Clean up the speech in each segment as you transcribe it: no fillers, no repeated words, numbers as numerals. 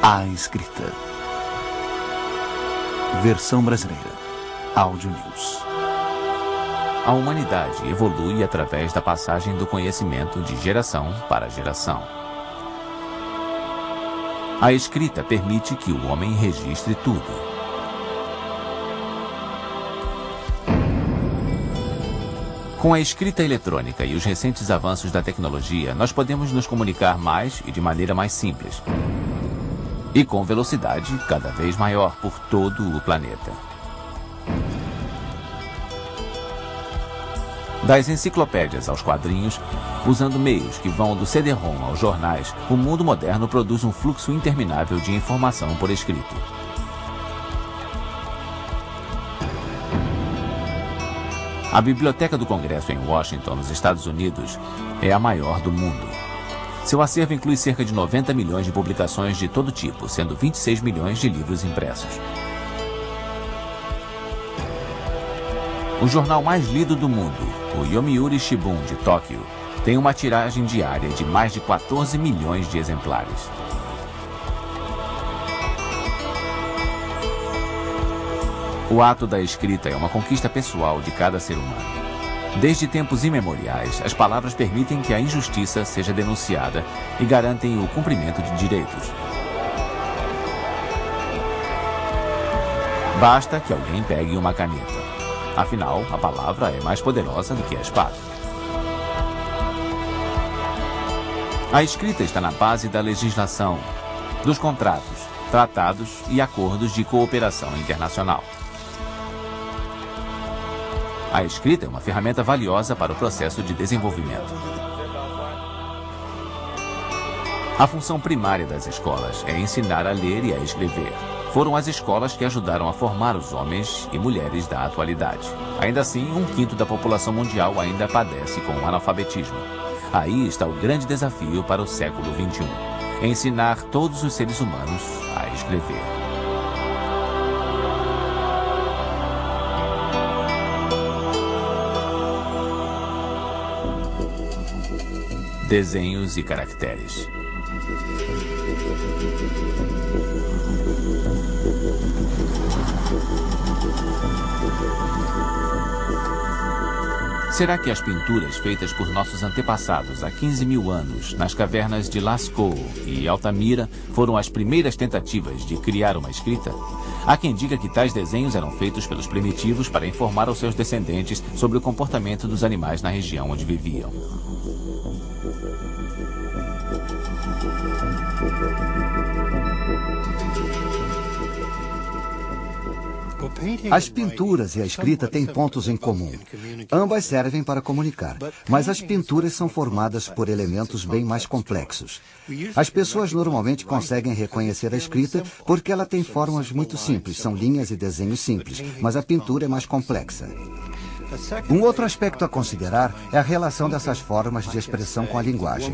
A Escrita. Versão brasileira. Áudio News. A humanidade evolui através da passagem do conhecimento de geração para geração. A escrita permite que o homem registre tudo. Com a escrita eletrônica e os recentes avanços da tecnologia, nós podemos nos comunicar mais e de maneira mais simples. E com velocidade cada vez maior por todo o planeta. Das enciclopédias aos quadrinhos, usando meios que vão do CD-ROM aos jornais, o mundo moderno produz um fluxo interminável de informação por escrito. A Biblioteca do Congresso em Washington, nos Estados Unidos, é a maior do mundo. Seu acervo inclui cerca de 90 milhões de publicações de todo tipo, sendo 26 milhões de livros impressos. O jornal mais lido do mundo, o Yomiuri Shimbun de Tóquio, tem uma tiragem diária de mais de 14 milhões de exemplares. O ato da escrita é uma conquista pessoal de cada ser humano. Desde tempos imemoriais, as palavras permitem que a injustiça seja denunciada e garantem o cumprimento de direitos. Basta que alguém pegue uma caneta. Afinal, a palavra é mais poderosa do que a espada. A escrita está na base da legislação, dos contratos, tratados e acordos de cooperação internacional. A escrita é uma ferramenta valiosa para o processo de desenvolvimento. A função primária das escolas é ensinar a ler e a escrever. Foram as escolas que ajudaram a formar os homens e mulheres da atualidade. Ainda assim, 1/5 da população mundial ainda padece com o analfabetismo. Aí está o grande desafio para o século XXI: ensinar todos os seres humanos a escrever. Desenhos e caracteres. Será que as pinturas feitas por nossos antepassados há 15 mil anos, nas cavernas de Lascaux e Altamira, foram as primeiras tentativas de criar uma escrita? Há quem diga que tais desenhos eram feitos pelos primitivos para informar aos seus descendentes sobre o comportamento dos animais na região onde viviam. As pinturas e a escrita têm pontos em comum. Ambas servem para comunicar, mas as pinturas são formadas por elementos bem mais complexos. As pessoas normalmente conseguem reconhecer a escrita porque ela tem formas muito simples, são linhas e desenhos simples, mas a pintura é mais complexa. Um outro aspecto a considerar é a relação dessas formas de expressão com a linguagem.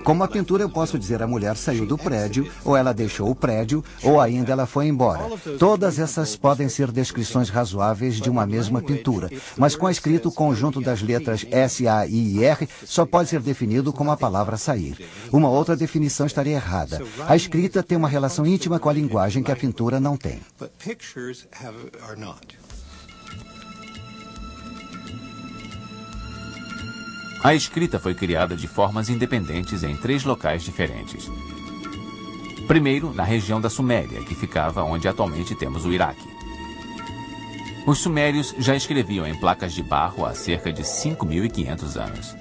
Como a pintura, eu posso dizer a mulher saiu do prédio, ou ela deixou o prédio, ou ainda ela foi embora. Todas essas podem ser descrições razoáveis de uma mesma pintura, mas com a escrita, o conjunto das letras S, A, I e R só pode ser definido como a palavra sair. Uma outra definição estaria errada. A escrita tem uma relação íntima com a linguagem que a pintura não tem. A escrita foi criada de formas independentes em 3 locais diferentes. Primeiro, na região da Suméria, que ficava onde atualmente temos o Iraque. Os sumérios já escreviam em placas de barro há cerca de 5.500 anos.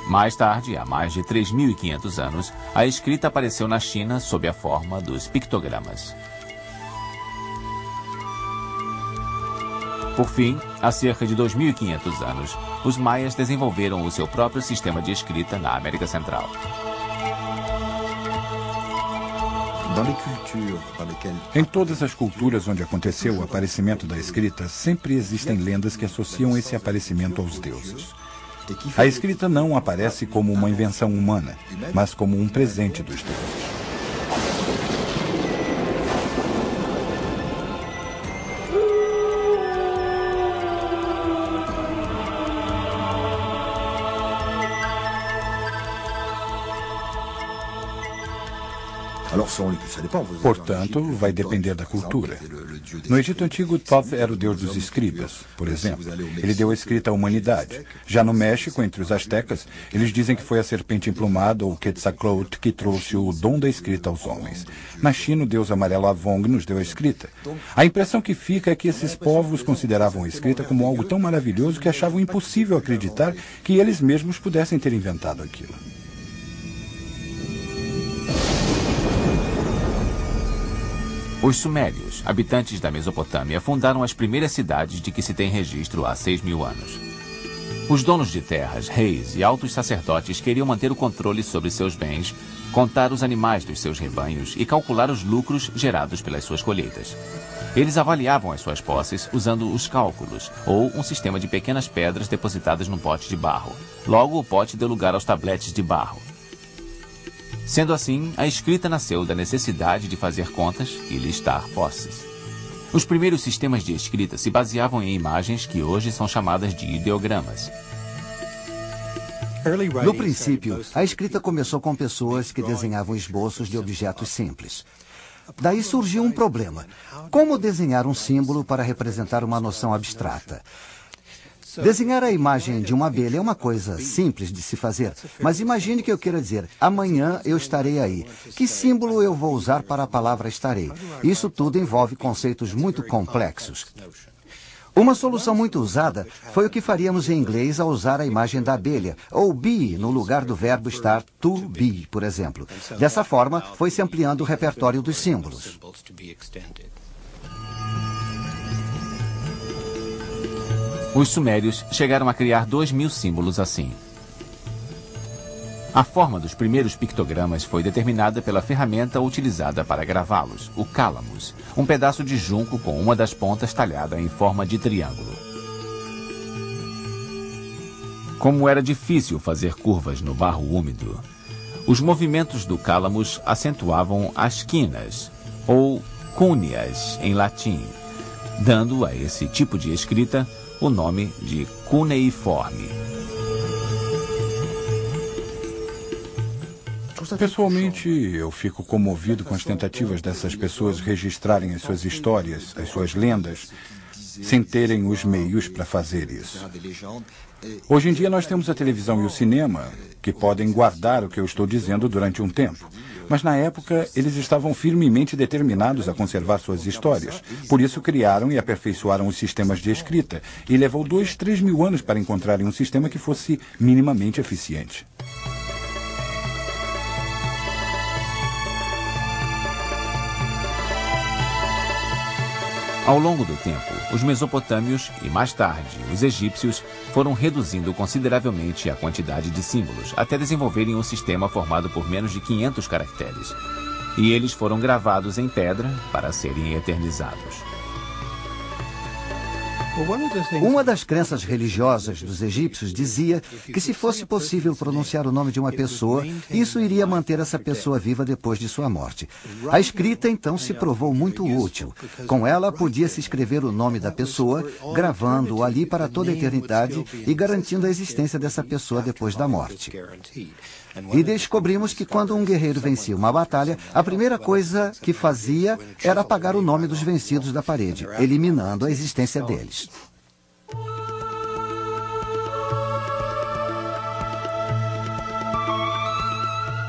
Mais tarde, há mais de 3.500 anos, a escrita apareceu na China sob a forma dos pictogramas. Por fim, há cerca de 2.500 anos, os maias desenvolveram o seu próprio sistema de escrita na América Central. Em todas as culturas onde aconteceu o aparecimento da escrita, sempre existem lendas que associam esse aparecimento aos deuses. A escrita não aparece como uma invenção humana, mas como um presente dos deuses. Portanto, vai depender da cultura. No Egito Antigo, Thoth era o deus dos escribas, por exemplo. Ele deu a escrita à humanidade. Já no México, entre os astecas, eles dizem que foi a serpente emplumada, ou Quetzalcoatl, que trouxe o dom da escrita aos homens. Na China, o deus amarelo Avong nos deu a escrita. A impressão que fica é que esses povos consideravam a escrita como algo tão maravilhoso que achavam impossível acreditar que eles mesmos pudessem ter inventado aquilo. Os sumérios, habitantes da Mesopotâmia, fundaram as primeiras cidades de que se tem registro há 6.000 anos. Os donos de terras, reis e altos sacerdotes queriam manter o controle sobre seus bens, contar os animais dos seus rebanhos e calcular os lucros gerados pelas suas colheitas. Eles avaliavam as suas posses usando os cálculos, ou um sistema de pequenas pedras depositadas num pote de barro. Logo, o pote deu lugar aos tabletes de barro. Sendo assim, a escrita nasceu da necessidade de fazer contas e listar posses. Os primeiros sistemas de escrita se baseavam em imagens que hoje são chamadas de ideogramas. No princípio, a escrita começou com pessoas que desenhavam esboços de objetos simples. Daí surgiu um problema. Como desenhar um símbolo para representar uma noção abstrata? Desenhar a imagem de uma abelha é uma coisa simples de se fazer, mas imagine que eu queira dizer, amanhã eu estarei aí. Que símbolo eu vou usar para a palavra estarei? Isso tudo envolve conceitos muito complexos. Uma solução muito usada foi o que faríamos em inglês ao usar a imagem da abelha, ou be no lugar do verbo estar to be, por exemplo. Dessa forma, foi se ampliando o repertório dos símbolos. Os sumérios chegaram a criar 2.000 símbolos assim. A forma dos primeiros pictogramas foi determinada pela ferramenta utilizada para gravá-los, o cálamos, um pedaço de junco com uma das pontas talhada em forma de triângulo. Como era difícil fazer curvas no barro úmido, os movimentos do cálamos acentuavam as quinas, ou cúneas em latim, dando a esse tipo de escrita o nome de cuneiforme. Pessoalmente, eu fico comovido com as tentativas dessas pessoas registrarem as suas histórias, as suas lendas, sem terem os meios para fazer isso. Hoje em dia nós temos a televisão e o cinema, que podem guardar o que eu estou dizendo durante um tempo. Mas na época, eles estavam firmemente determinados a conservar suas histórias. Por isso criaram e aperfeiçoaram os sistemas de escrita. E levou 2-3 mil anos para encontrarem um sistema que fosse minimamente eficiente. Ao longo do tempo, os mesopotâmios e, mais tarde, os egípcios foram reduzindo consideravelmente a quantidade de símbolos, até desenvolverem um sistema formado por menos de 500 caracteres. E eles foram gravados em pedra para serem eternizados. Uma das crenças religiosas dos egípcios dizia que se fosse possível pronunciar o nome de uma pessoa, isso iria manter essa pessoa viva depois de sua morte. A escrita, então, se provou muito útil. Com ela, podia-se escrever o nome da pessoa, gravando-o ali para toda a eternidade e garantindo a existência dessa pessoa depois da morte. E descobrimos que quando um guerreiro vencia uma batalha, a primeira coisa que fazia era apagar o nome dos vencidos da parede, eliminando a existência deles.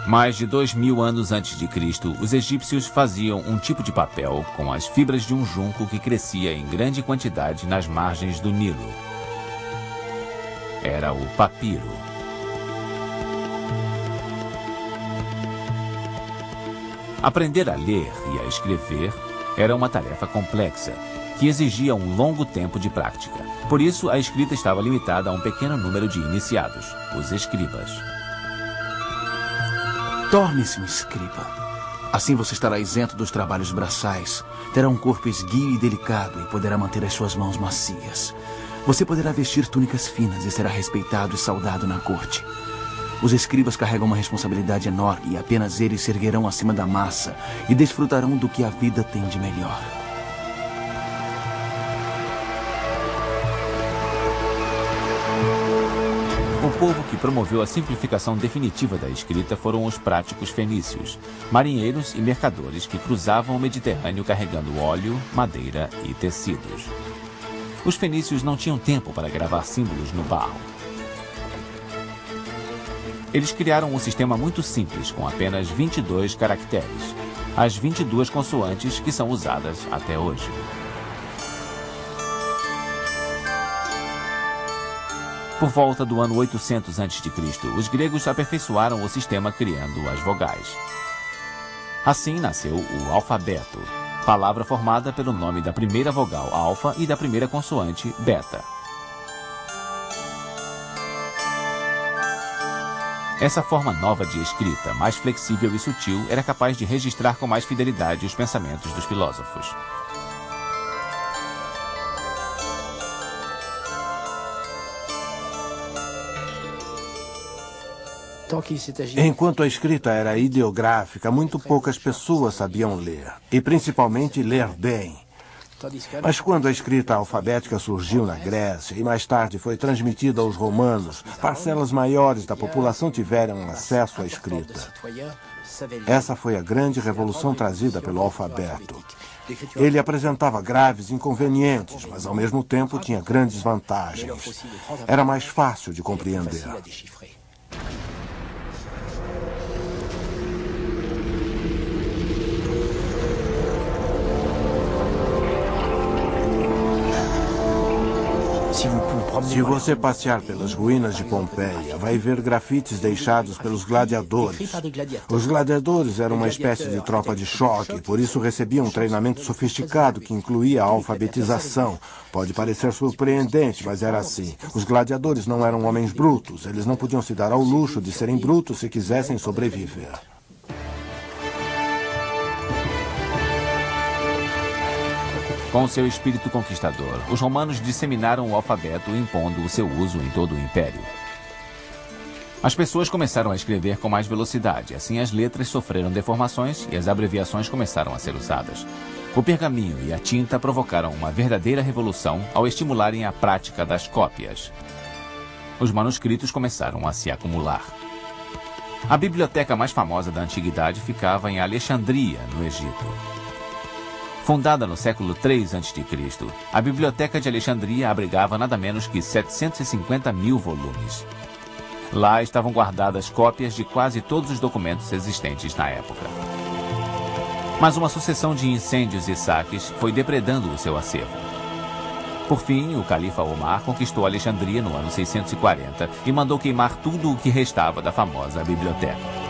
Mais de 2.000 anos antes de Cristo, os egípcios faziam um tipo de papel com as fibras de um junco que crescia em grande quantidade nas margens do Nilo. Era o papiro. Aprender a ler e a escrever era uma tarefa complexa, que exigia um longo tempo de prática. Por isso, a escrita estava limitada a um pequeno número de iniciados, os escribas. Torne-se um escriba. Assim você estará isento dos trabalhos braçais, terá um corpo esguio e delicado e poderá manter as suas mãos macias. Você poderá vestir túnicas finas e será respeitado e saudado na corte. Os escribas carregam uma responsabilidade enorme e apenas eles se erguerão acima da massa e desfrutarão do que a vida tem de melhor. O povo que promoveu a simplificação definitiva da escrita foram os práticos fenícios, marinheiros e mercadores que cruzavam o Mediterrâneo carregando óleo, madeira e tecidos. Os fenícios não tinham tempo para gravar símbolos no barro. Eles criaram um sistema muito simples, com apenas 22 caracteres, as 22 consoantes que são usadas até hoje. Por volta do ano 800 a.C., os gregos aperfeiçoaram o sistema criando as vogais. Assim nasceu o alfabeto, palavra formada pelo nome da primeira vogal alfa e da primeira consoante beta. Essa forma nova de escrita, mais flexível e sutil, era capaz de registrar com mais fidelidade os pensamentos dos filósofos. Enquanto a escrita era ideográfica, muito poucas pessoas sabiam ler, e principalmente ler bem. Mas quando a escrita alfabética surgiu na Grécia e mais tarde foi transmitida aos romanos, parcelas maiores da população tiveram acesso à escrita. Essa foi a grande revolução trazida pelo alfabeto. Ele apresentava graves inconvenientes, mas ao mesmo tempo tinha grandes vantagens. Era mais fácil de compreender. Se você passear pelas ruínas de Pompeia, vai ver grafites deixados pelos gladiadores. Os gladiadores eram uma espécie de tropa de choque, por isso recebiam um treinamento sofisticado que incluía a alfabetização. Pode parecer surpreendente, mas era assim. Os gladiadores não eram homens brutos. Eles não podiam se dar ao luxo de serem brutos se quisessem sobreviver. Com seu espírito conquistador, os romanos disseminaram o alfabeto, impondo o seu uso em todo o império. As pessoas começaram a escrever com mais velocidade, assim as letras sofreram deformações e as abreviações começaram a ser usadas. O pergaminho e a tinta provocaram uma verdadeira revolução ao estimularem a prática das cópias. Os manuscritos começaram a se acumular. A biblioteca mais famosa da antiguidade ficava em Alexandria, no Egito. Fundada no século III a.C., a Biblioteca de Alexandria abrigava nada menos que 750 mil volumes. Lá estavam guardadas cópias de quase todos os documentos existentes na época. Mas uma sucessão de incêndios e saques foi depredando o seu acervo. Por fim, o califa Omar conquistou Alexandria no ano 640 e mandou queimar tudo o que restava da famosa biblioteca.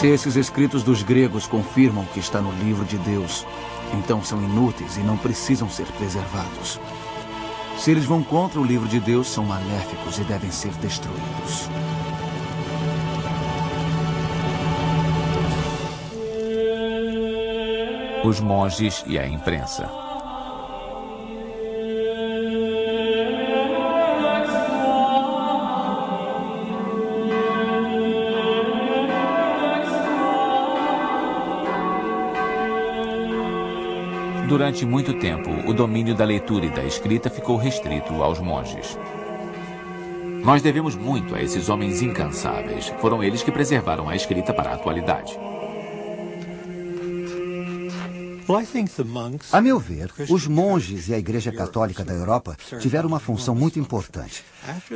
Se esses escritos dos gregos confirmam que está no livro de Deus, então são inúteis e não precisam ser preservados. Se eles vão contra o livro de Deus, são maléficos e devem ser destruídos. Os monges e a imprensa. Durante muito tempo, o domínio da leitura e da escrita ficou restrito aos monges. Nós devemos muito a esses homens incansáveis. Foram eles que preservaram a escrita para a atualidade. A meu ver, os monges e a Igreja Católica da Europa tiveram uma função muito importante.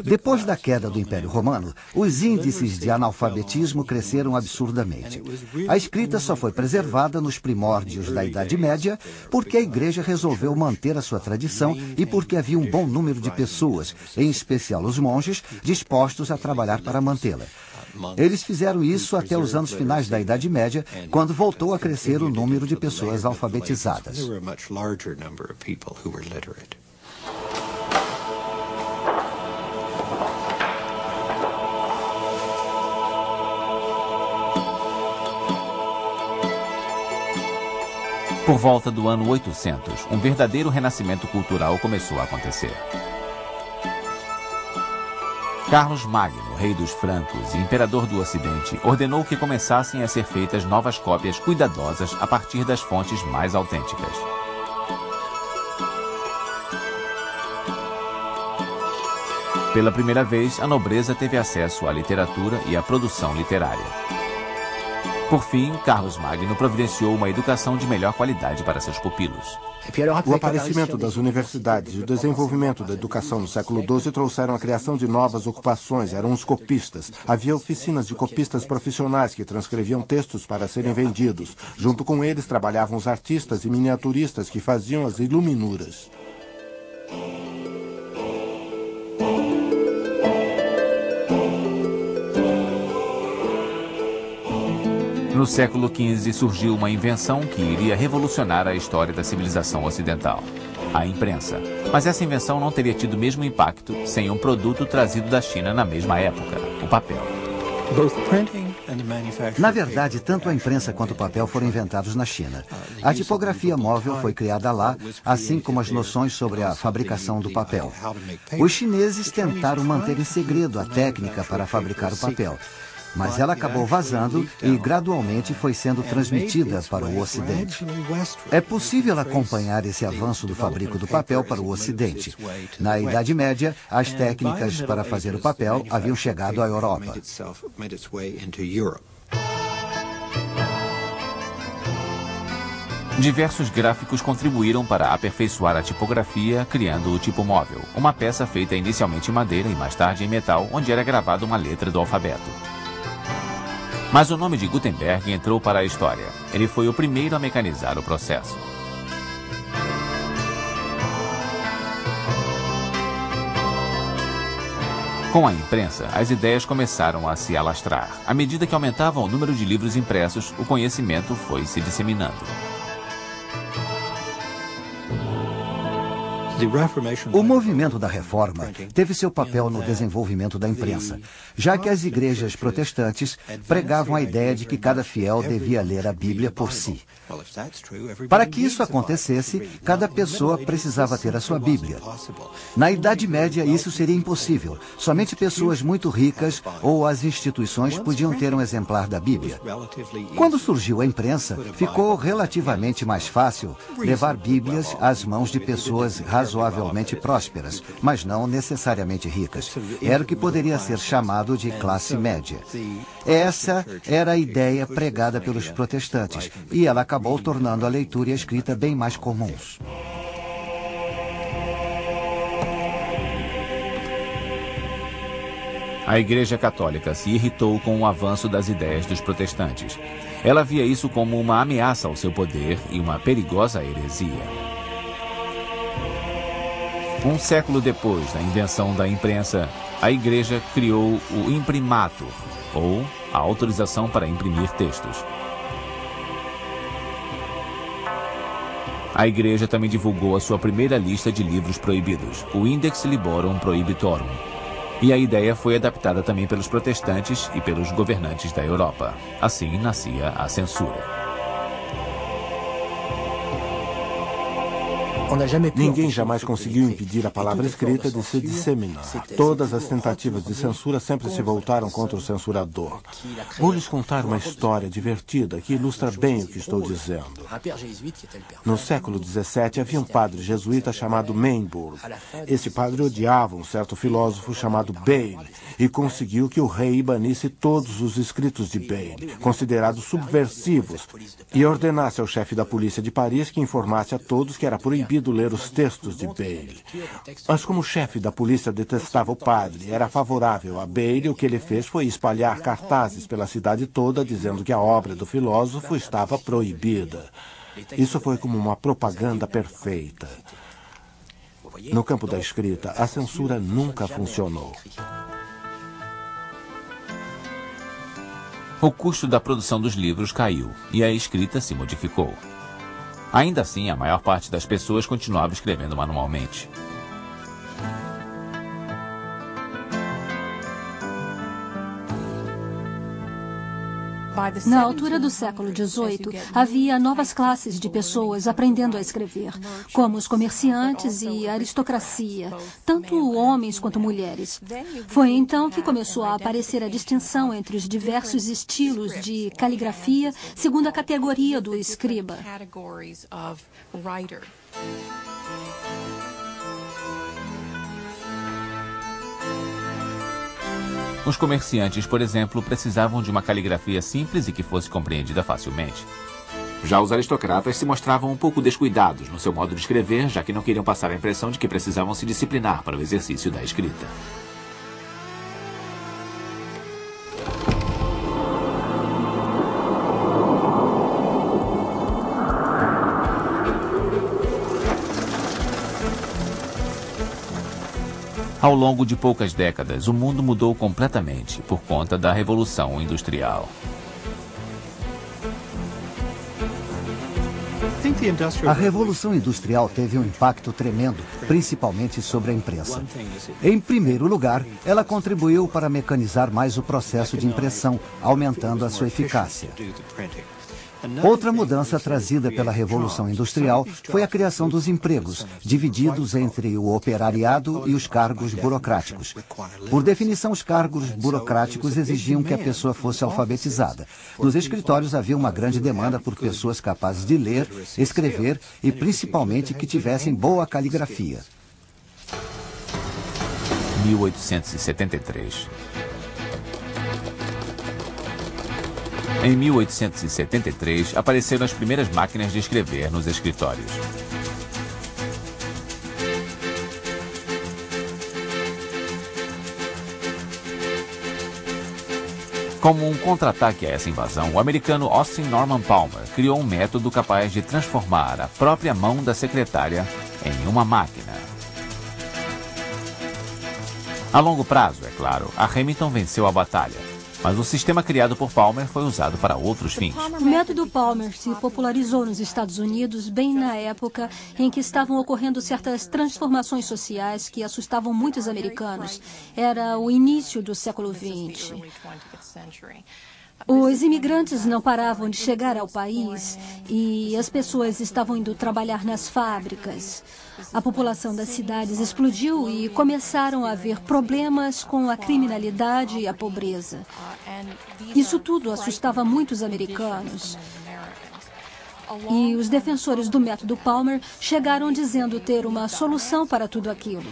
Depois da queda do Império Romano, os índices de analfabetismo cresceram absurdamente. A escrita só foi preservada nos primórdios da Idade Média porque a Igreja resolveu manter a sua tradição e porque havia um bom número de pessoas, em especial os monges, dispostos a trabalhar para mantê-la. Eles fizeram isso até os anos finais da Idade Média, quando voltou a crescer o número de pessoas alfabetizadas. Por volta do ano 800, um verdadeiro renascimento cultural começou a acontecer. Carlos Magno, rei dos francos e imperador do Ocidente, ordenou que começassem a ser feitas novas cópias cuidadosas a partir das fontes mais autênticas. Pela primeira vez, a nobreza teve acesso à literatura e à produção literária. Por fim, Carlos Magno providenciou uma educação de melhor qualidade para seus pupilos. O aparecimento das universidades e o desenvolvimento da educação no século XII trouxeram a criação de novas ocupações. Eram os copistas. Havia oficinas de copistas profissionais que transcreviam textos para serem vendidos. Junto com eles trabalhavam os artistas e miniaturistas que faziam as iluminuras. No século XV surgiu uma invenção que iria revolucionar a história da civilização ocidental: a imprensa. Mas essa invenção não teria tido o mesmo impacto sem um produto trazido da China na mesma época: o papel. Na verdade, tanto a imprensa quanto o papel foram inventados na China. A tipografia móvel foi criada lá, assim como as noções sobre a fabricação do papel. Os chineses tentaram manter em segredo a técnica para fabricar o papel, mas ela acabou vazando e gradualmente foi sendo transmitida para o Ocidente. É possível acompanhar esse avanço do fabrico do papel para o Ocidente. Na Idade Média, as técnicas para fazer o papel haviam chegado à Europa. Diversos gráficos contribuíram para aperfeiçoar a tipografia, criando o tipo móvel, uma peça feita inicialmente em madeira e mais tarde em metal, onde era gravada uma letra do alfabeto. Mas o nome de Gutenberg entrou para a história. Ele foi o primeiro a mecanizar o processo. Com a imprensa, as ideias começaram a se alastrar. À medida que aumentava o número de livros impressos, o conhecimento foi se disseminando. O movimento da Reforma teve seu papel no desenvolvimento da imprensa, já que as igrejas protestantes pregavam a ideia de que cada fiel devia ler a Bíblia por si. Para que isso acontecesse, cada pessoa precisava ter a sua Bíblia. Na Idade Média, isso seria impossível. Somente pessoas muito ricas ou as instituições podiam ter um exemplar da Bíblia. Quando surgiu a imprensa, ficou relativamente mais fácil levar Bíblias às mãos de pessoas razoavelmente prósperas, mas não necessariamente ricas. Era o que poderia ser chamado de classe média. Essa era a ideia pregada pelos protestantes, e ela acabou tornando a leitura e a escrita bem mais comuns. A Igreja Católica se irritou com o avanço das ideias dos protestantes. Ela via isso como uma ameaça ao seu poder e uma perigosa heresia. Um século depois da invenção da imprensa, a Igreja criou o imprimatur, ou a autorização para imprimir textos. A Igreja também divulgou a sua primeira lista de livros proibidos, o Index Librorum Prohibitorum. E a ideia foi adaptada também pelos protestantes e pelos governantes da Europa. Assim nascia a censura. Ninguém jamais conseguiu impedir a palavra escrita de se disseminar. Todas as tentativas de censura sempre se voltaram contra o censurador. Vou lhes contar uma história divertida que ilustra bem o que estou dizendo. No século XVII havia um padre jesuíta chamado Mainbourg. Esse padre odiava um certo filósofo chamado Bayle e conseguiu que o rei banisse todos os escritos de Bayle, considerados subversivos, e ordenasse ao chefe da polícia de Paris que informasse a todos que era proibido ler os textos de Bayle. Mas como o chefe da polícia detestava o padre e era favorável a Bayle, o que ele fez foi espalhar cartazes pela cidade toda dizendo que a obra do filósofo estava proibida. Isso foi como uma propaganda perfeita. No campo da escrita, a censura nunca funcionou. O custo da produção dos livros caiu e a escrita se modificou. Ainda assim, a maior parte das pessoas continuava escrevendo manualmente. Na altura do século XVIII, havia novas classes de pessoas aprendendo a escrever, como os comerciantes e a aristocracia, tanto homens quanto mulheres. Foi então que começou a aparecer a distinção entre os diversos estilos de caligrafia, segundo a categoria do escriba. Os comerciantes, por exemplo, precisavam de uma caligrafia simples e que fosse compreendida facilmente. Já os aristocratas se mostravam um pouco descuidados no seu modo de escrever, já que não queriam passar a impressão de que precisavam se disciplinar para o exercício da escrita. Ao longo de poucas décadas, o mundo mudou completamente por conta da Revolução Industrial. A Revolução Industrial teve um impacto tremendo, principalmente sobre a imprensa. Em primeiro lugar, ela contribuiu para mecanizar mais o processo de impressão, aumentando a sua eficácia. Outra mudança trazida pela Revolução Industrial foi a criação dos empregos, divididos entre o operariado e os cargos burocráticos. Por definição, os cargos burocráticos exigiam que a pessoa fosse alfabetizada. Nos escritórios havia uma grande demanda por pessoas capazes de ler, escrever e, principalmente, que tivessem boa caligrafia. 1873. Em 1873, apareceram as primeiras máquinas de escrever nos escritórios. Como um contra-ataque a essa invasão, o americano Austin Norman Palmer criou um método capaz de transformar a própria mão da secretária em uma máquina. A longo prazo, é claro, a Remington venceu a batalha. Mas o sistema criado por Palmer foi usado para outros fins. O método Palmer se popularizou nos Estados Unidos bem na época em que estavam ocorrendo certas transformações sociais que assustavam muitos americanos. Era o início do século XX. Os imigrantes não paravam de chegar ao país e as pessoas estavam indo trabalhar nas fábricas. A população das cidades explodiu e começaram a haver problemas com a criminalidade e a pobreza. Isso tudo assustava muitos americanos. E os defensores do método Palmer chegaram dizendo ter uma solução para tudo aquilo.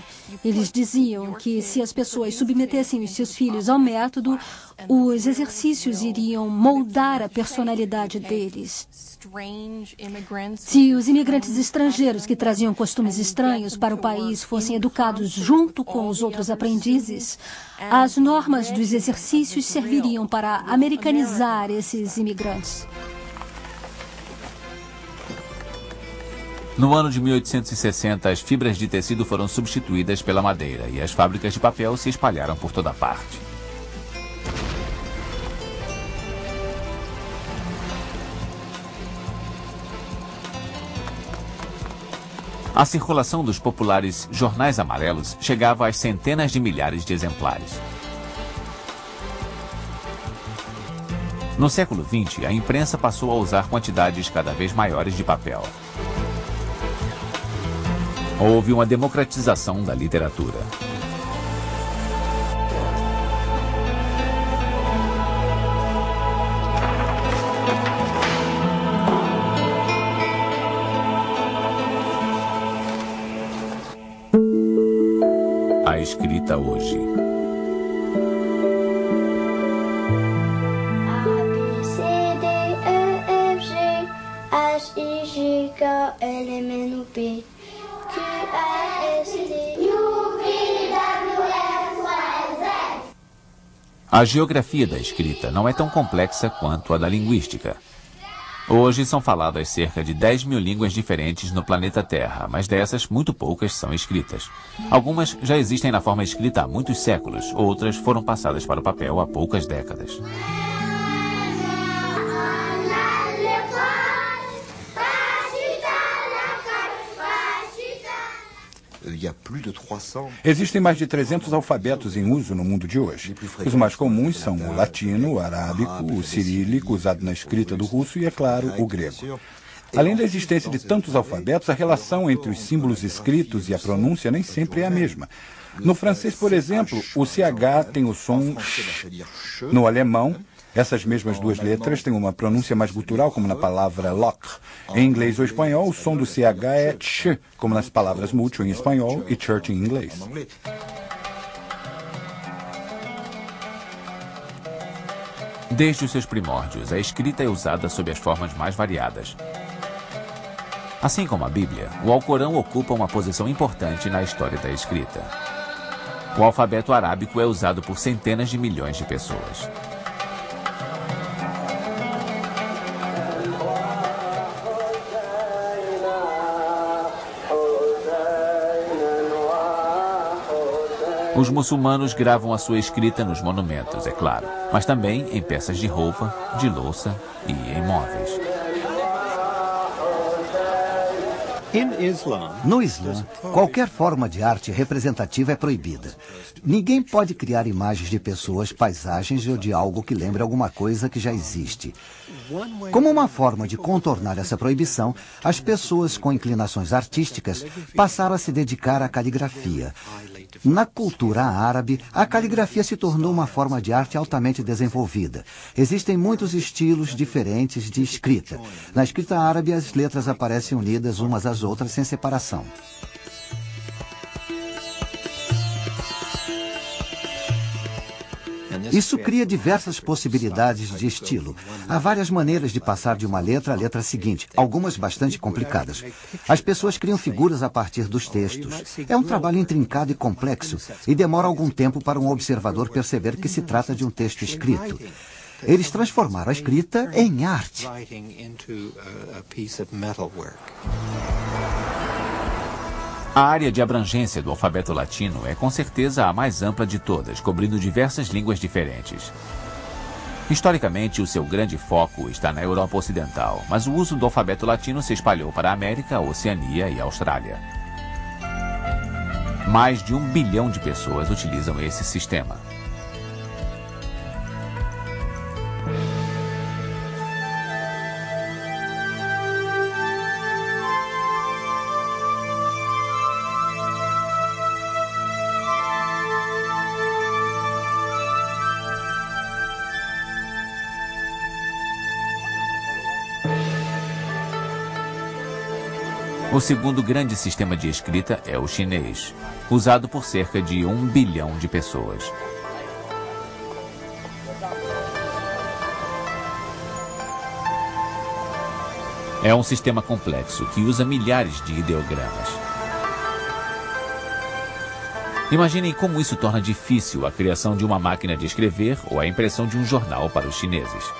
Eles diziam que se as pessoas submetessem os seus filhos ao método, os exercícios iriam moldar a personalidade deles. Se os imigrantes estrangeiros que traziam costumes estranhos para o país fossem educados junto com os outros aprendizes, as normas dos exercícios serviriam para americanizar esses imigrantes. No ano de 1860, as fibras de tecido foram substituídas pela madeira e as fábricas de papel se espalharam por toda parte. A circulação dos populares jornais amarelos chegava às centenas de milhares de exemplares. No século XX, a imprensa passou a usar quantidades cada vez maiores de papel. Houve uma democratização da literatura. A escrita hoje. A, B, C, D, E, F, G, H, I, J, K, L, M, N, O, P, Q, R, S, T, U, V, W, X, Y, Z. A geografia da escrita não é tão complexa quanto a da linguística. Hoje são faladas cerca de 10 mil línguas diferentes no planeta Terra, mas dessas, muito poucas são escritas. Algumas já existem na forma escrita há muitos séculos, outras foram passadas para o papel há poucas décadas. Existem mais de 300 alfabetos em uso no mundo de hoje. Os mais comuns são o latino, o arábico, o cirílico, usado na escrita do russo e, é claro, o grego. Além da existência de tantos alfabetos, a relação entre os símbolos escritos e a pronúncia nem sempre é a mesma. No francês, por exemplo, o CH tem o som sh. No alemão, essas mesmas duas letras têm uma pronúncia mais gutural, como na palavra lock. Em inglês ou espanhol, o som do CH é ch, como nas palavras mucho em espanhol e church em inglês. Desde os seus primórdios, a escrita é usada sob as formas mais variadas. Assim como a Bíblia, o Alcorão ocupa uma posição importante na história da escrita. O alfabeto arábico é usado por centenas de milhões de pessoas. Os muçulmanos gravam a sua escrita nos monumentos, é claro, mas também em peças de roupa, de louça e em móveis. No Islã, qualquer forma de arte representativa é proibida. Ninguém pode criar imagens de pessoas, paisagens ou de algo que lembre alguma coisa que já existe. Como uma forma de contornar essa proibição, as pessoas com inclinações artísticas passaram a se dedicar à caligrafia. Na cultura árabe, a caligrafia se tornou uma forma de arte altamente desenvolvida. Existem muitos estilos diferentes de escrita. Na escrita árabe, as letras aparecem unidas umas às outras sem separação. Isso cria diversas possibilidades de estilo. Há várias maneiras de passar de uma letra à letra seguinte, algumas bastante complicadas. As pessoas criam figuras a partir dos textos. É um trabalho intrincado e complexo e demora algum tempo para um observador perceber que se trata de um texto escrito. Eles transformaram a escrita em arte. A área de abrangência do alfabeto latino é com certeza a mais ampla de todas, cobrindo diversas línguas diferentes. Historicamente, o seu grande foco está na Europa Ocidental, mas o uso do alfabeto latino se espalhou para a América, a Oceania e a Austrália. Mais de 1 bilhão de pessoas utilizam esse sistema. O segundo grande sistema de escrita é o chinês, usado por cerca de 1 bilhão de pessoas. É um sistema complexo que usa milhares de ideogramas. Imaginem como isso torna difícil a criação de uma máquina de escrever ou a impressão de um jornal para os chineses.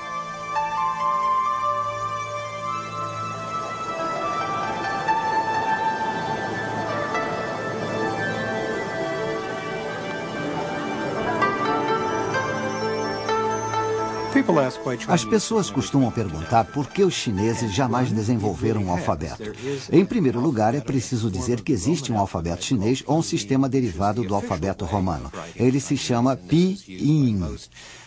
As pessoas costumam perguntar por que os chineses jamais desenvolveram um alfabeto. Em primeiro lugar, é preciso dizer que existe um alfabeto chinês ou um sistema derivado do alfabeto romano. Ele se chama Pinyin.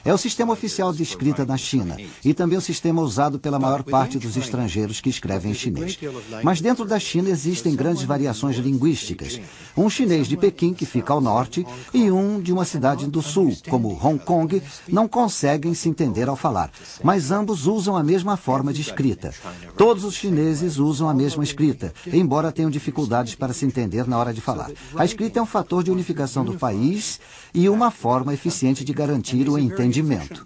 É o sistema oficial de escrita na China e também o sistema usado pela maior parte dos estrangeiros que escrevem em chinês. Mas dentro da China existem grandes variações linguísticas. Um chinês de Pequim, que fica ao norte, e um de uma cidade do sul, como Hong Kong, não conseguem se entender ao falar, mas ambos usam a mesma forma de escrita. Todos os chineses usam a mesma escrita, embora tenham dificuldades para se entender na hora de falar. A escrita é um fator de unificação do país e uma forma eficiente de garantir o entendimento.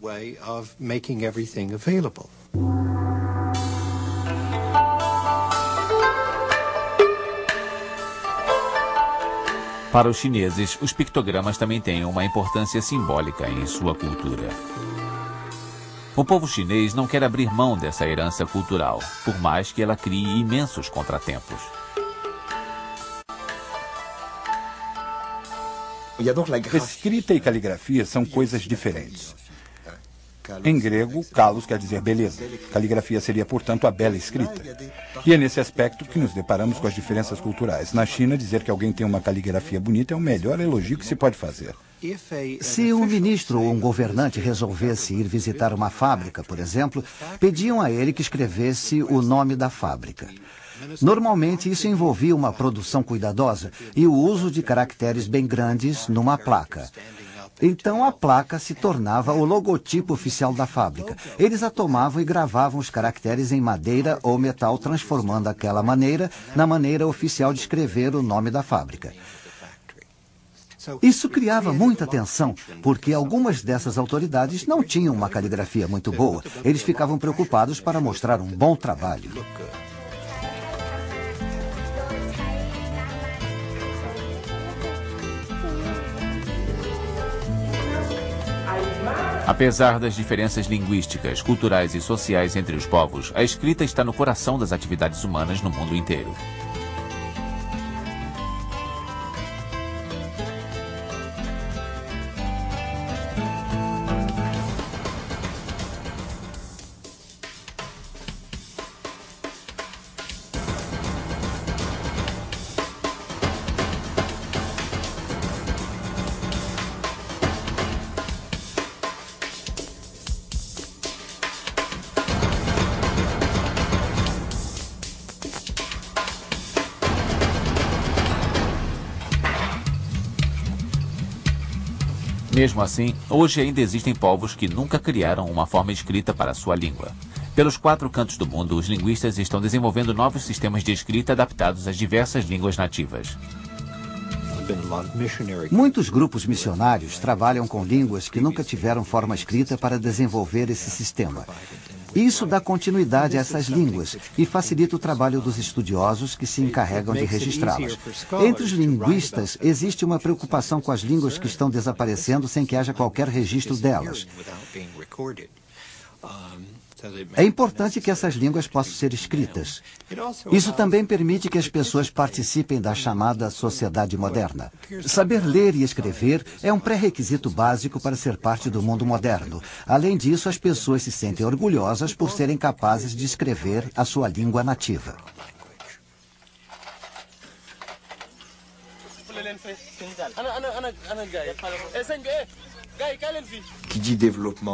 Para os chineses, os pictogramas também têm uma importância simbólica em sua cultura. O povo chinês não quer abrir mão dessa herança cultural, por mais que ela crie imensos contratempos. Escrita e caligrafia são coisas diferentes. Em grego, kalos quer dizer beleza. Caligrafia seria, portanto, a bela escrita. E é nesse aspecto que nos deparamos com as diferenças culturais. Na China, dizer que alguém tem uma caligrafia bonita é o melhor elogio que se pode fazer. Se um ministro ou um governante resolvesse ir visitar uma fábrica, por exemplo, pediam a ele que escrevesse o nome da fábrica. Normalmente, isso envolvia uma produção cuidadosa e o uso de caracteres bem grandes numa placa. Então, a placa se tornava o logotipo oficial da fábrica. Eles a tomavam e gravavam os caracteres em madeira ou metal, transformando aquela maneira na maneira oficial de escrever o nome da fábrica. Isso criava muita tensão, porque algumas dessas autoridades não tinham uma caligrafia muito boa. Eles ficavam preocupados para mostrar um bom trabalho. Apesar das diferenças linguísticas, culturais e sociais entre os povos, a escrita está no coração das atividades humanas no mundo inteiro. Mesmo assim, hoje ainda existem povos que nunca criaram uma forma escrita para a sua língua. Pelos 4 cantos do mundo, os linguistas estão desenvolvendo novos sistemas de escrita adaptados às diversas línguas nativas. Muitos grupos missionários trabalham com línguas que nunca tiveram forma escrita para desenvolver esse sistema. Isso dá continuidade a essas línguas e facilita o trabalho dos estudiosos que se encarregam de registrá-las. Entre os linguistas, existe uma preocupação com as línguas que estão desaparecendo sem que haja qualquer registro delas. É importante que essas línguas possam ser escritas. Isso também permite que as pessoas participem da chamada sociedade moderna. Saber ler e escrever é um pré-requisito básico para ser parte do mundo moderno. Além disso, as pessoas se sentem orgulhosas por serem capazes de escrever a sua língua nativa.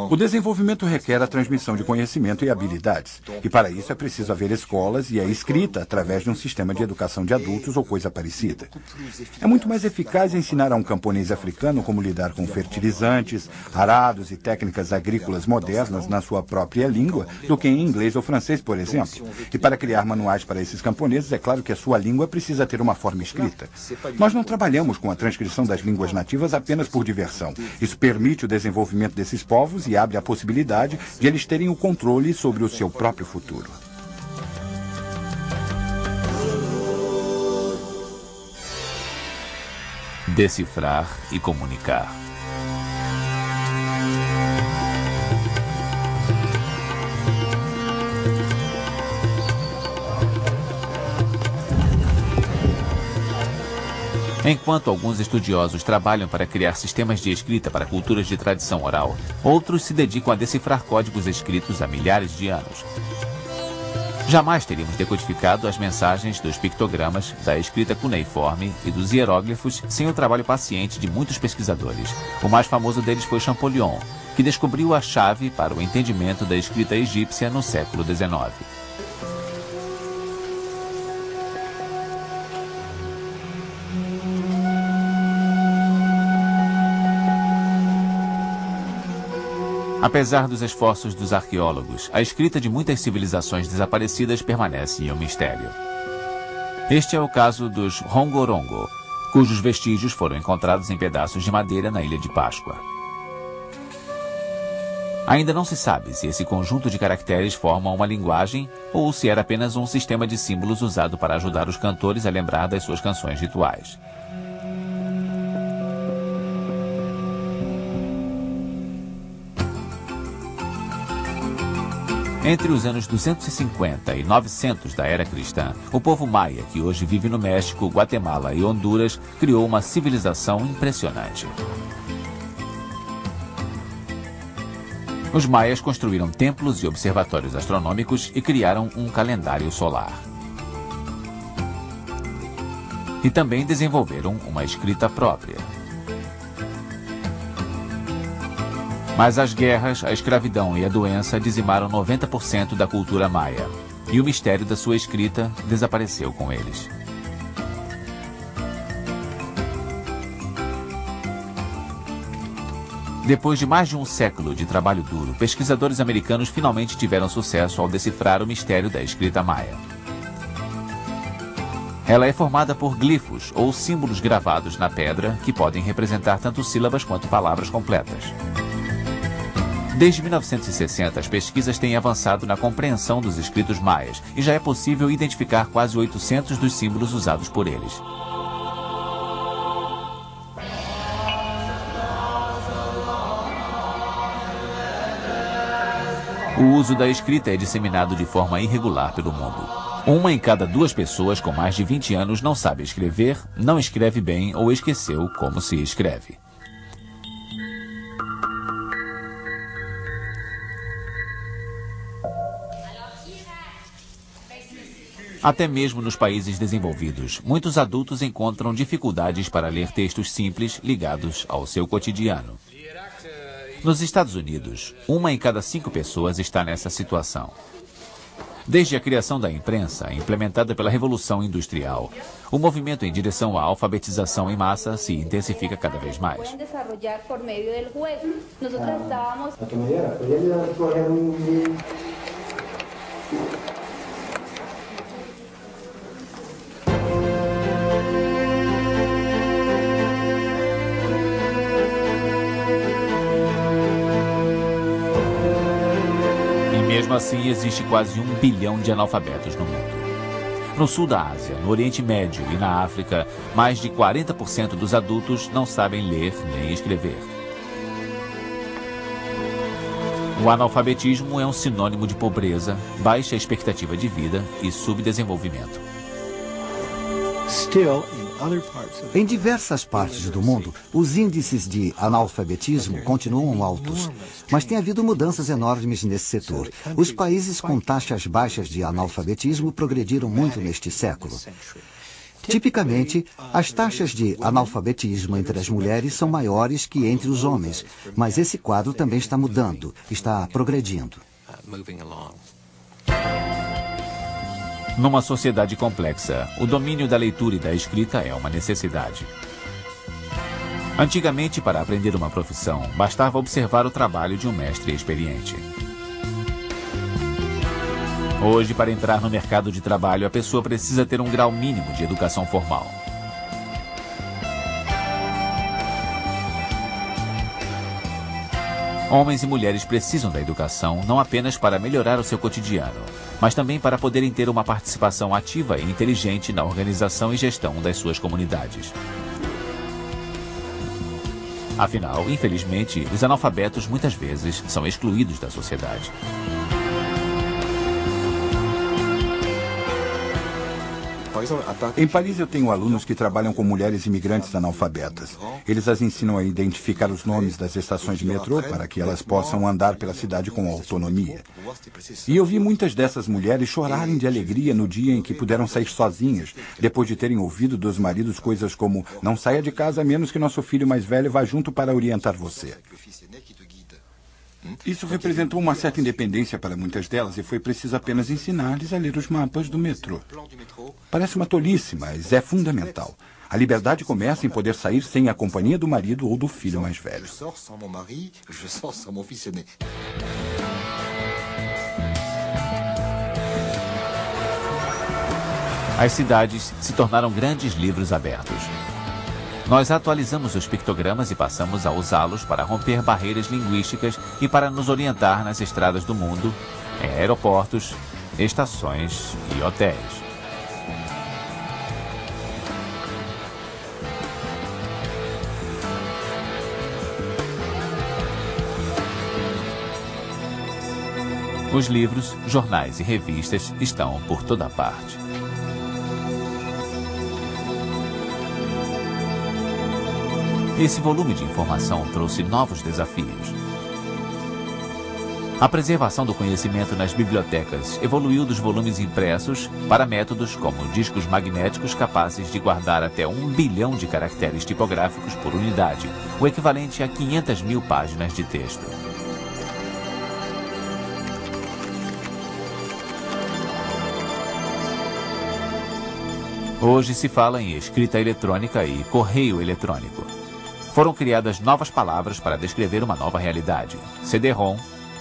O desenvolvimento requer a transmissão de conhecimento e habilidades. E para isso é preciso haver escolas e a escrita através de um sistema de educação de adultos ou coisa parecida. É muito mais eficaz ensinar a um camponês africano como lidar com fertilizantes, arados e técnicas agrícolas modernas na sua própria língua do que em inglês ou francês, por exemplo. E para criar manuais para esses camponeses, é claro que a sua língua precisa ter uma forma escrita. Nós não trabalhamos com a transcrição das línguas nativas apenas por diversão. Isso permite o desenvolvimento desses povos e abre a possibilidade de eles terem o controle sobre o seu próprio futuro. Decifrar e comunicar. Enquanto alguns estudiosos trabalham para criar sistemas de escrita para culturas de tradição oral, outros se dedicam a decifrar códigos escritos há milhares de anos. Jamais teríamos decodificado as mensagens dos pictogramas, da escrita cuneiforme e dos hieróglifos sem o trabalho paciente de muitos pesquisadores. O mais famoso deles foi Champollion, que descobriu a chave para o entendimento da escrita egípcia no século XIX. Apesar dos esforços dos arqueólogos, a escrita de muitas civilizações desaparecidas permanece em um mistério. Este é o caso dos Rongorongo, cujos vestígios foram encontrados em pedaços de madeira na Ilha de Páscoa. Ainda não se sabe se esse conjunto de caracteres forma uma linguagem ou se era apenas um sistema de símbolos usado para ajudar os cantores a lembrar das suas canções rituais. Entre os anos 250 e 900 da era cristã, o povo maia, que hoje vive no México, Guatemala e Honduras, criou uma civilização impressionante. Os maias construíram templos e observatórios astronômicos e criaram um calendário solar. E também desenvolveram uma escrita própria. Mas as guerras, a escravidão e a doença dizimaram 90% da cultura maia. E o mistério da sua escrita desapareceu com eles. Depois de mais de um século de trabalho duro, pesquisadores americanos finalmente tiveram sucesso ao decifrar o mistério da escrita maia. Ela é formada por glifos ou símbolos gravados na pedra que podem representar tanto sílabas quanto palavras completas. Desde 1960, as pesquisas têm avançado na compreensão dos escritos maias e já é possível identificar quase 800 dos símbolos usados por eles. O uso da escrita é disseminado de forma irregular pelo mundo. 1 em cada 2 pessoas com mais de 20 anos não sabe escrever, não escreve bem ou esqueceu como se escreve. Até mesmo nos países desenvolvidos, muitos adultos encontram dificuldades para ler textos simples ligados ao seu cotidiano. Nos Estados Unidos, 1 em cada 5 pessoas está nessa situação. Desde a criação da imprensa, implementada pela Revolução Industrial, o movimento em direção à alfabetização em massa se intensifica cada vez mais. Mesmo assim, existe quase 1 bilhão de analfabetos no mundo. No sul da Ásia, no Oriente Médio e na África, mais de 40% dos adultos não sabem ler nem escrever. O analfabetismo é um sinônimo de pobreza, baixa expectativa de vida e subdesenvolvimento. Em diversas partes do mundo, os índices de analfabetismo continuam altos, mas tem havido mudanças enormes nesse setor. Os países com taxas baixas de analfabetismo progrediram muito neste século. Tipicamente, as taxas de analfabetismo entre as mulheres são maiores que entre os homens, mas esse quadro também está mudando, está progredindo. Numa sociedade complexa, o domínio da leitura e da escrita é uma necessidade. Antigamente, para aprender uma profissão, bastava observar o trabalho de um mestre experiente. Hoje, para entrar no mercado de trabalho, a pessoa precisa ter um grau mínimo de educação formal. Homens e mulheres precisam da educação não apenas para melhorar o seu cotidiano, mas também para poderem ter uma participação ativa e inteligente na organização e gestão das suas comunidades. Afinal, infelizmente, os analfabetos muitas vezes são excluídos da sociedade. Em Paris eu tenho alunos que trabalham com mulheres imigrantes analfabetas. Eles as ensinam a identificar os nomes das estações de metrô para que elas possam andar pela cidade com autonomia. E eu vi muitas dessas mulheres chorarem de alegria no dia em que puderam sair sozinhas, depois de terem ouvido dos maridos coisas como: não saia de casa a menos que nosso filho mais velho vá junto para orientar você. Isso representou uma certa independência para muitas delas e foi preciso apenas ensinar-lhes a ler os mapas do metrô. Parece uma tolice, mas é fundamental. A liberdade começa em poder sair sem a companhia do marido ou do filho mais velho. As cidades se tornaram grandes livros abertos. Nós atualizamos os pictogramas e passamos a usá-los para romper barreiras linguísticas e para nos orientar nas estradas do mundo, em aeroportos, estações e hotéis. Os livros, jornais e revistas estão por toda parte. Esse volume de informação trouxe novos desafios. A preservação do conhecimento nas bibliotecas evoluiu dos volumes impressos para métodos como discos magnéticos capazes de guardar até 1 bilhão de caracteres tipográficos por unidade, o equivalente a 500.000 páginas de texto. Hoje se fala em escrita eletrônica e correio eletrônico. Foram criadas novas palavras para descrever uma nova realidade: CD-ROM,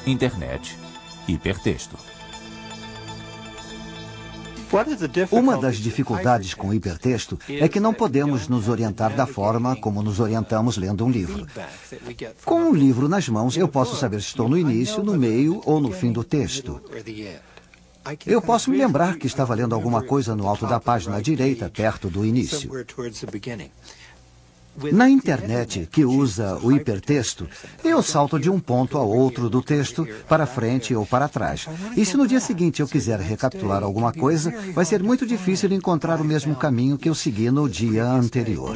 internet, hipertexto. Uma das dificuldades com o hipertexto é que não podemos nos orientar da forma como nos orientamos lendo um livro. Com um livro nas mãos, eu posso saber se estou no início, no meio ou no fim do texto. Eu posso me lembrar que estava lendo alguma coisa no alto da página direita, perto do início. Na internet, que usa o hipertexto, eu salto de um ponto a outro do texto, para frente ou para trás. E se no dia seguinte eu quiser recapitular alguma coisa, vai ser muito difícil encontrar o mesmo caminho que eu segui no dia anterior.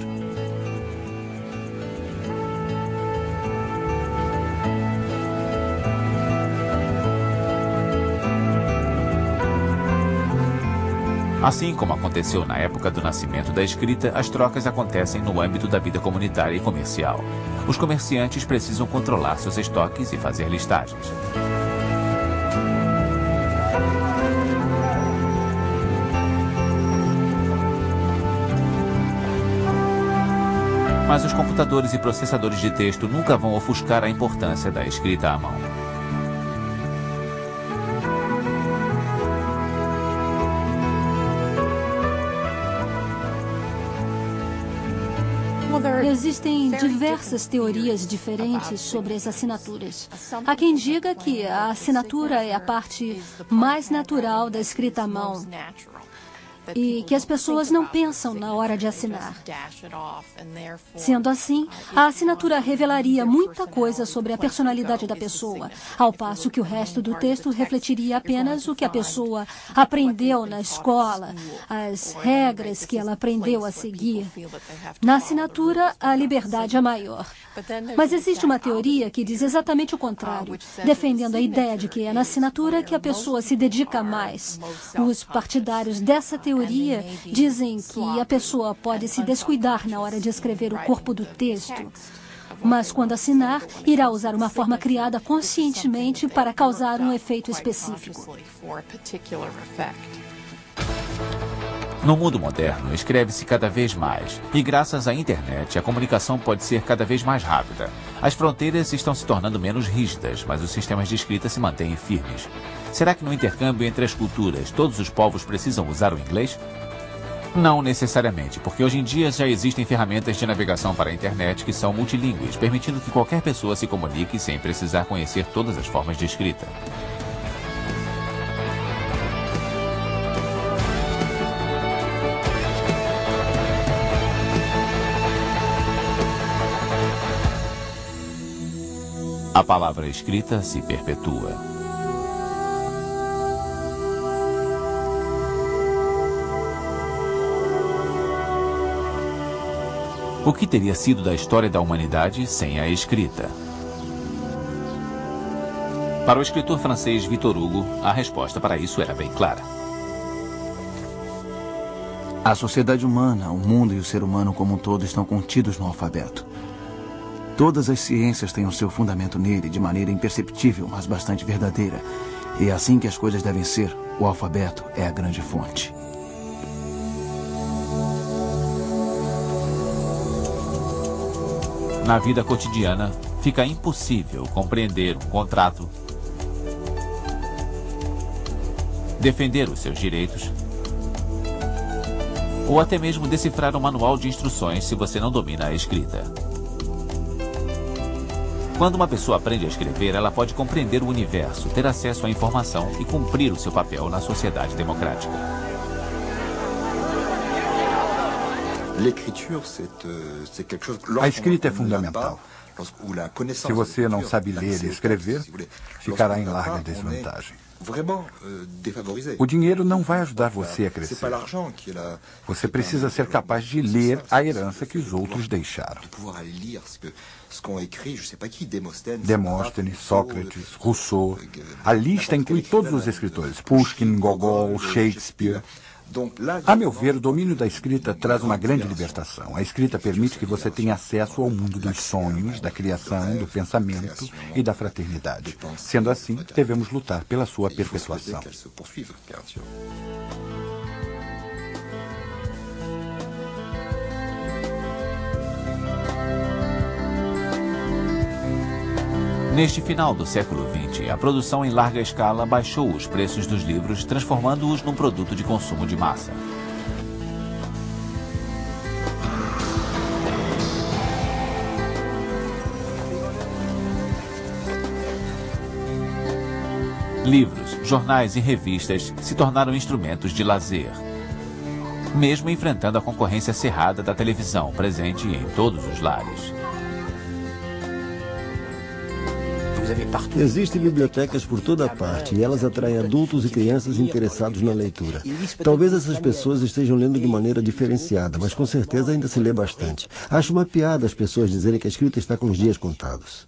Assim como aconteceu na época do nascimento da escrita, as trocas acontecem no âmbito da vida comunitária e comercial. Os comerciantes precisam controlar seus estoques e fazer listagens. Mas os computadores e processadores de texto nunca vão ofuscar a importância da escrita à mão. Existem diversas teorias diferentes sobre as assinaturas. Há quem diga que a assinatura é a parte mais natural da escrita à mão e que as pessoas não pensam na hora de assinar. Sendo assim, a assinatura revelaria muita coisa sobre a personalidade da pessoa, ao passo que o resto do texto refletiria apenas o que a pessoa aprendeu na escola, as regras que ela aprendeu a seguir. Na assinatura, a liberdade é maior. Mas existe uma teoria que diz exatamente o contrário, defendendo a ideia de que é na assinatura que a pessoa se dedica mais. Os partidários dessa teoria dizem que a pessoa pode se descuidar na hora de escrever o corpo do texto, mas quando assinar, irá usar uma forma criada conscientemente para causar um efeito específico. No mundo moderno, escreve-se cada vez mais, e graças à internet, a comunicação pode ser cada vez mais rápida. As fronteiras estão se tornando menos rígidas, mas os sistemas de escrita se mantêm firmes. Será que no intercâmbio entre as culturas, todos os povos precisam usar o inglês? Não necessariamente, porque hoje em dia já existem ferramentas de navegação para a internet que são multilingües, permitindo que qualquer pessoa se comunique sem precisar conhecer todas as formas de escrita. A palavra escrita se perpetua. O que teria sido da história da humanidade sem a escrita? Para o escritor francês Victor Hugo, a resposta para isso era bem clara. A sociedade humana, o mundo e o ser humano como um todo estão contidos no alfabeto. Todas as ciências têm o seu fundamento nele de maneira imperceptível, mas bastante verdadeira. E é assim que as coisas devem ser. O alfabeto é a grande fonte. Na vida cotidiana, fica impossível compreender um contrato, defender os seus direitos, ou até mesmo decifrar um manual de instruções se você não domina a escrita. Quando uma pessoa aprende a escrever, ela pode compreender o universo, ter acesso à informação e cumprir o seu papel na sociedade democrática. A escrita é fundamental. Se você não sabe ler e escrever, ficará em larga desvantagem. O dinheiro não vai ajudar você a crescer. Você precisa ser capaz de ler a herança que os outros deixaram. Demóstenes, Sócrates, Rousseau. A lista inclui todos os escritores: Pushkin, Gogol, Shakespeare. A meu ver, o domínio da escrita traz uma grande libertação. A escrita permite que você tenha acesso ao mundo dos sonhos, da criação, do pensamento e da fraternidade. Sendo assim, devemos lutar pela sua perpetuação. Neste final do século XX, a produção em larga escala baixou os preços dos livros, transformando-os num produto de consumo de massa. Livros, jornais e revistas se tornaram instrumentos de lazer, mesmo enfrentando a concorrência acirrada da televisão, presente em todos os lares. Existem bibliotecas por toda parte e elas atraem adultos e crianças interessados na leitura. Talvez essas pessoas estejam lendo de maneira diferenciada, mas com certeza ainda se lê bastante. Acho uma piada as pessoas dizerem que a escrita está com os dias contados.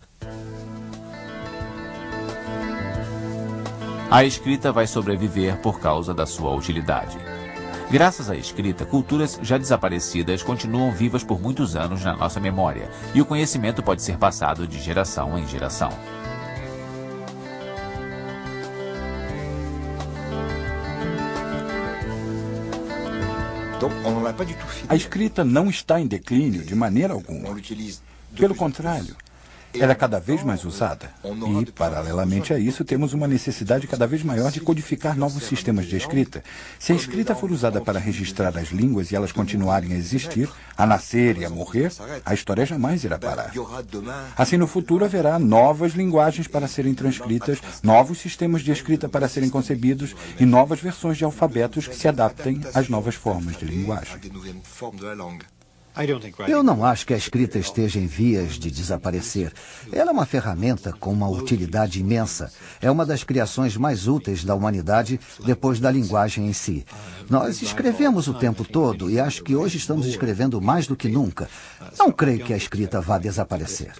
A escrita vai sobreviver por causa da sua utilidade. Graças à escrita, culturas já desaparecidas continuam vivas por muitos anos na nossa memória, e o conhecimento pode ser passado de geração em geração. A escrita não está em declínio de maneira alguma. Pelo contrário, ela é cada vez mais usada. E, paralelamente a isso, temos uma necessidade cada vez maior de codificar novos sistemas de escrita. Se a escrita for usada para registrar as línguas e elas continuarem a existir, a nascer e a morrer, a história jamais irá parar. Assim, no futuro, haverá novas linguagens para serem transcritas, novos sistemas de escrita para serem concebidos e novas versões de alfabetos que se adaptem às novas formas de linguagem. Eu não acho que a escrita esteja em vias de desaparecer. Ela é uma ferramenta com uma utilidade imensa. É uma das criações mais úteis da humanidade depois da linguagem em si. Nós escrevemos o tempo todo e acho que hoje estamos escrevendo mais do que nunca. Não creio que a escrita vá desaparecer.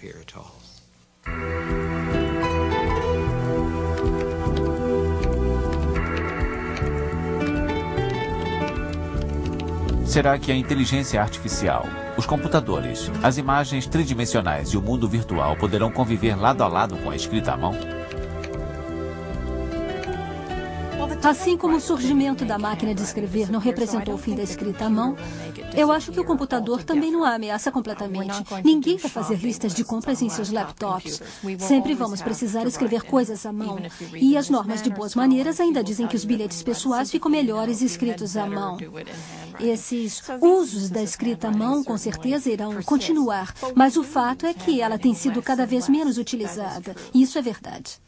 Será que a inteligência artificial, os computadores, as imagens tridimensionais e o mundo virtual poderão conviver lado a lado com a escrita à mão? Assim como o surgimento da máquina de escrever não representou o fim da escrita à mão, eu acho que o computador também não a ameaça completamente. Ninguém vai fazer listas de compras em seus laptops. Sempre vamos precisar escrever coisas à mão. E as normas de boas maneiras ainda dizem que os bilhetes pessoais ficam melhores escritos à mão. Esses usos da escrita à mão com certeza irão continuar, mas o fato é que ela tem sido cada vez menos utilizada. Isso é verdade.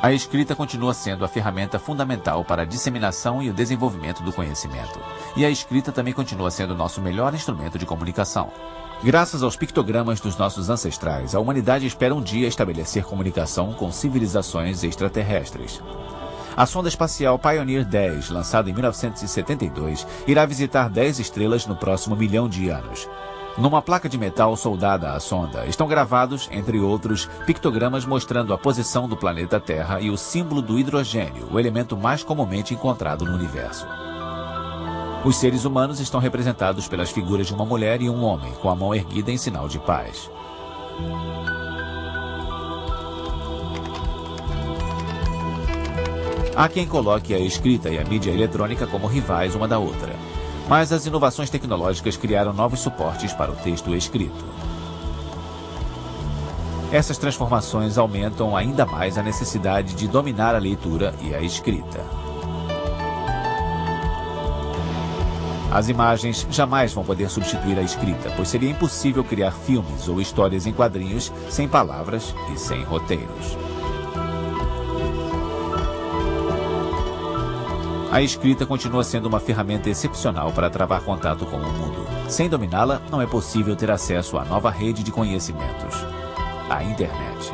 A escrita continua sendo a ferramenta fundamental para a disseminação e o desenvolvimento do conhecimento. E a escrita também continua sendo o nosso melhor instrumento de comunicação. Graças aos pictogramas dos nossos ancestrais, a humanidade espera um dia estabelecer comunicação com civilizações extraterrestres. A sonda espacial Pioneer 10, lançada em 1972, irá visitar 10 estrelas no próximo 1 milhão de anos. Numa placa de metal soldada à sonda, estão gravados, entre outros, pictogramas mostrando a posição do planeta Terra e o símbolo do hidrogênio, o elemento mais comumente encontrado no universo. Os seres humanos estão representados pelas figuras de uma mulher e um homem, com a mão erguida em sinal de paz. Há quem coloque a escrita e a mídia eletrônica como rivais uma da outra. Mas as inovações tecnológicas criaram novos suportes para o texto escrito. Essas transformações aumentam ainda mais a necessidade de dominar a leitura e a escrita. As imagens jamais vão poder substituir a escrita, pois seria impossível criar filmes ou histórias em quadrinhos sem palavras e sem roteiros. A escrita continua sendo uma ferramenta excepcional para travar contato com o mundo. Sem dominá-la, não é possível ter acesso à nova rede de conhecimentos, a internet.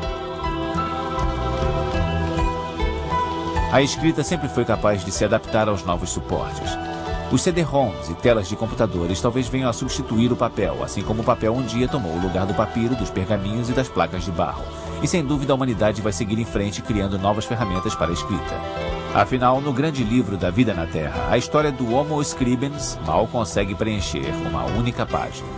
A escrita sempre foi capaz de se adaptar aos novos suportes. Os CD-ROMs e telas de computadores talvez venham a substituir o papel, assim como o papel um dia tomou o lugar do papiro, dos pergaminhos e das placas de barro. E sem dúvida a humanidade vai seguir em frente criando novas ferramentas para a escrita. Afinal, no grande livro da vida na Terra, a história do Homo Scribens mal consegue preencher uma única página.